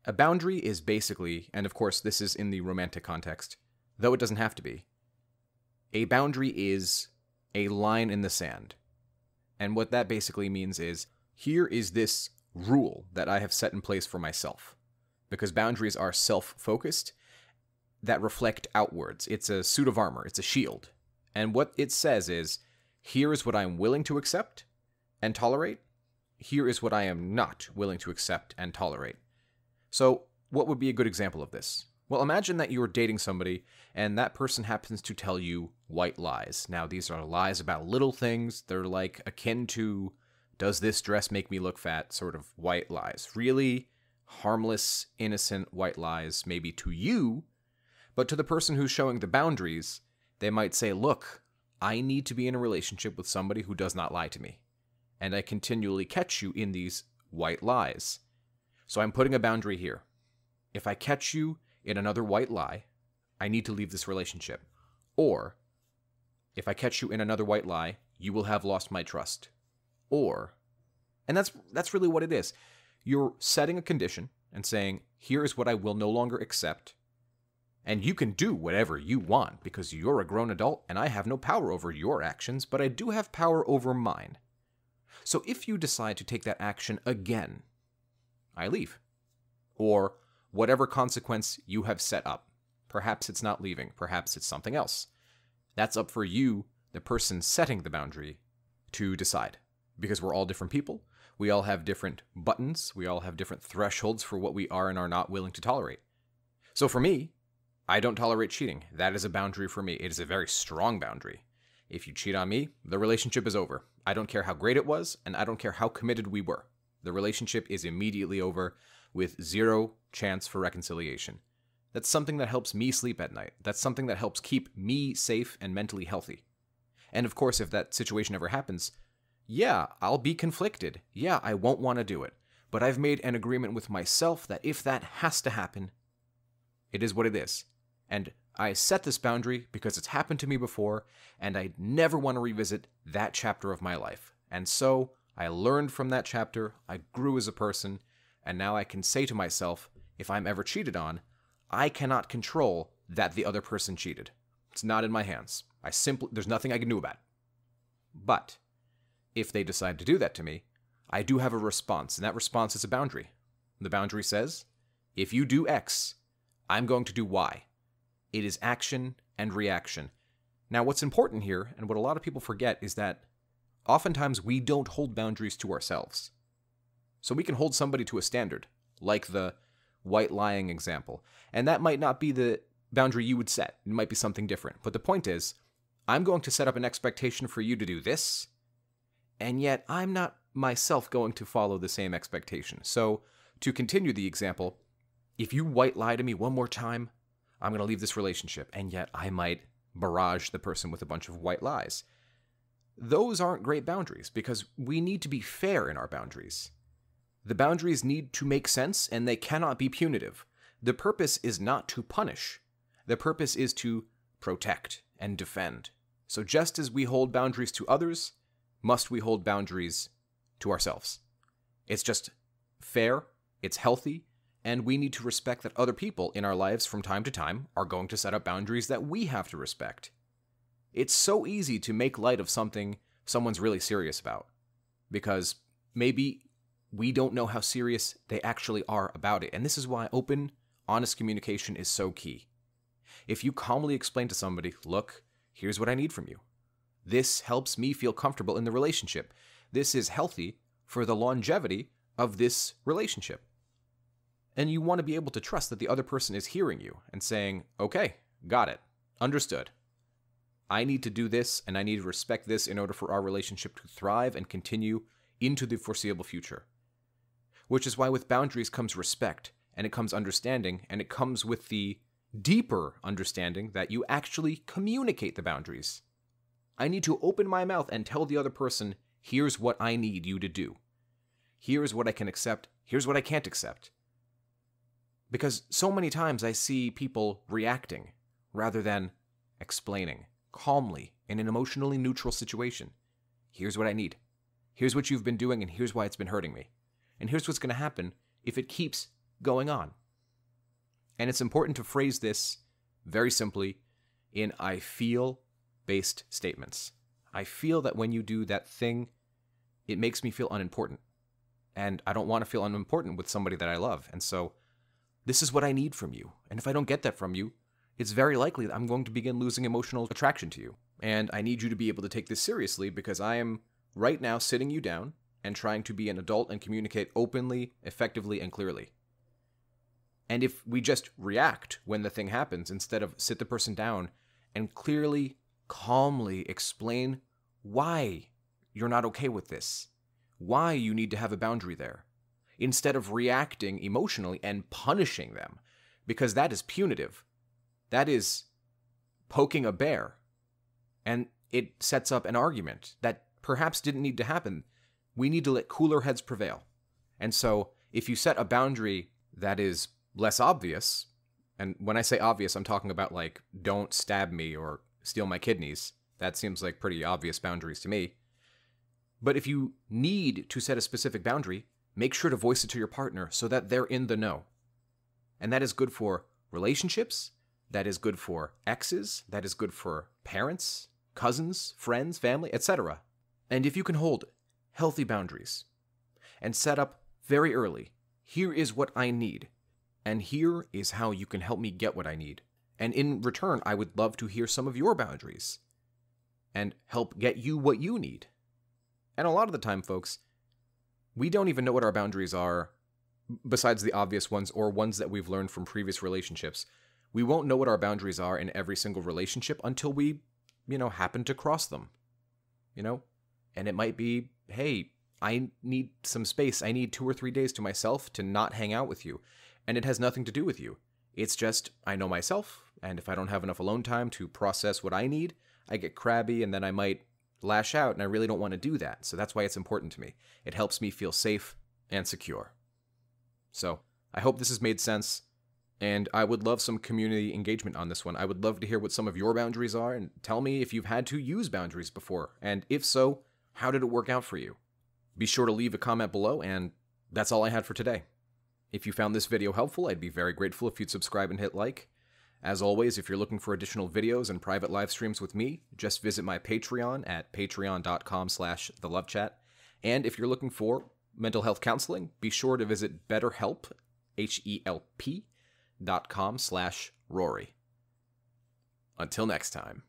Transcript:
A boundary is basically, and of course this is in the romantic context, though it doesn't have to be, a boundary is a line in the sand. And what that basically means is, here is this rule that I have set in place for myself. Because boundaries are self-focused, that reflect outwards. It's a suit of armor, it's a shield. And what it says is, here is what I am willing to accept and tolerate. Here is what I am not willing to accept and tolerate. So, what would be a good example of this? Well, imagine that you're dating somebody and that person happens to tell you white lies. Now, these are lies about little things. They're like akin to, does this dress make me look fat, sort of white lies. Really harmless, innocent white lies, maybe to you, but to the person who's showing the boundaries, they might say, look, I need to be in a relationship with somebody who does not lie to me. And I continually catch you in these white lies. So I'm putting a boundary here. If I catch you in another white lie, I need to leave this relationship. Or, if I catch you in another white lie, you will have lost my trust. Or, and that's really what it is. You're setting a condition and saying, here is what I will no longer accept. And you can do whatever you want because you're a grown adult and I have no power over your actions, but I do have power over mine. So if you decide to take that action again, I leave. Or whatever consequence you have set up. Perhaps it's not leaving. Perhaps it's something else. That's up for you, the person setting the boundary, to decide. Because we're all different people. We all have different buttons. We all have different thresholds for what we are and are not willing to tolerate. So for me, I don't tolerate cheating. That is a boundary for me. It is a very strong boundary. If you cheat on me, the relationship is over. I don't care how great it was, and I don't care how committed we were. The relationship is immediately over with zero chance for reconciliation. That's something that helps me sleep at night. That's something that helps keep me safe and mentally healthy. And of course, if that situation ever happens, yeah, I'll be conflicted. Yeah, I won't want to do it. But I've made an agreement with myself that if that has to happen, it is what it is. And I set this boundary because it's happened to me before, and I never want to revisit that chapter of my life. And so, I learned from that chapter, I grew as a person, and now I can say to myself, if I'm ever cheated on, I cannot control that the other person cheated. It's not in my hands. There's nothing I can do about it. But, if they decide to do that to me, I do have a response, and that response is a boundary. The boundary says, if you do X, I'm going to do Y. It is action and reaction. Now, what's important here, and what a lot of people forget, is that oftentimes we don't hold boundaries to ourselves. So we can hold somebody to a standard, like the white lying example. And that might not be the boundary you would set. It might be something different. But the point is, I'm going to set up an expectation for you to do this, and yet I'm not myself going to follow the same expectation. So, to continue the example, if you white lie to me one more time, I'm going to leave this relationship, and yet I might barrage the person with a bunch of white lies. Those aren't great boundaries, because we need to be fair in our boundaries. The boundaries need to make sense, and they cannot be punitive. The purpose is not to punish. The purpose is to protect and defend. So just as we hold boundaries to others, must we hold boundaries to ourselves. It's just fair, it's healthy, and we need to respect that other people in our lives from time to time are going to set up boundaries that we have to respect. It's so easy to make light of something someone's really serious about, because maybe we don't know how serious they actually are about it. And this is why open, honest communication is so key. If you calmly explain to somebody, look, here's what I need from you. This helps me feel comfortable in the relationship. This is healthy for the longevity of this relationship. And you want to be able to trust that the other person is hearing you and saying, okay, got it, understood. I need to do this and I need to respect this in order for our relationship to thrive and continue into the foreseeable future. Which is why with boundaries comes respect, and it comes understanding, and it comes with the deeper understanding that you actually communicate the boundaries. I need to open my mouth and tell the other person, here's what I need you to do. Here's what I can accept. Here's what I can't accept. Because so many times I see people reacting rather than explaining calmly in an emotionally neutral situation. Here's what I need. Here's what you've been doing, and here's why it's been hurting me. And here's what's going to happen if it keeps going on? And it's important to phrase this very simply in I feel based statements. I feel that when you do that thing, it makes me feel unimportant. And I don't want to feel unimportant with somebody that I love. And so this is what I need from you. And if I don't get that from you, it's very likely that I'm going to begin losing emotional attraction to you. And I need you to be able to take this seriously because I am right now sitting you down and trying to be an adult and communicate openly, effectively, and clearly. And if we just react when the thing happens instead of sit the person down and clearly, calmly explain why you're not okay with this, why you need to have a boundary there, instead of reacting emotionally and punishing them, because that is punitive. That is poking a bear. And it sets up an argument that perhaps didn't need to happen. We need to let cooler heads prevail. And so if you set a boundary that is less obvious, and when I say obvious, I'm talking about like, don't stab me or steal my kidneys. That seems like pretty obvious boundaries to me. But if you need to set a specific boundary, make sure to voice it to your partner so that they're in the know. And that is good for relationships. That is good for exes. That is good for parents, cousins, friends, family, etc. And if you can hold healthy boundaries and set up very early, here is what I need, and here is how you can help me get what I need. And in return, I would love to hear some of your boundaries and help get you what you need. And a lot of the time, folks, we don't even know what our boundaries are, besides the obvious ones or ones that we've learned from previous relationships. We won't know what our boundaries are in every single relationship until we, happen to cross them. And it might be, hey, I need some space. I need 2 or 3 days to myself to not hang out with you. And it has nothing to do with you. It's just, I know myself, and if I don't have enough alone time to process what I need, I get crabby and then I might lash out, and I really don't want to do that. So that's why it's important to me. It helps me feel safe and secure. So I hope this has made sense, and I would love some community engagement on this one. I would love to hear what some of your boundaries are, and tell me if you've had to use boundaries before, and if so, how did it work out for you? Be sure to leave a comment below, and that's all I had for today. If you found this video helpful, I'd be very grateful if you'd subscribe and hit like. As always, if you're looking for additional videos and private live streams with me, just visit my Patreon at patreon.com/thelovechat. And if you're looking for mental health counseling, be sure to visit BetterHelp, HELP.com/Rory. Until next time.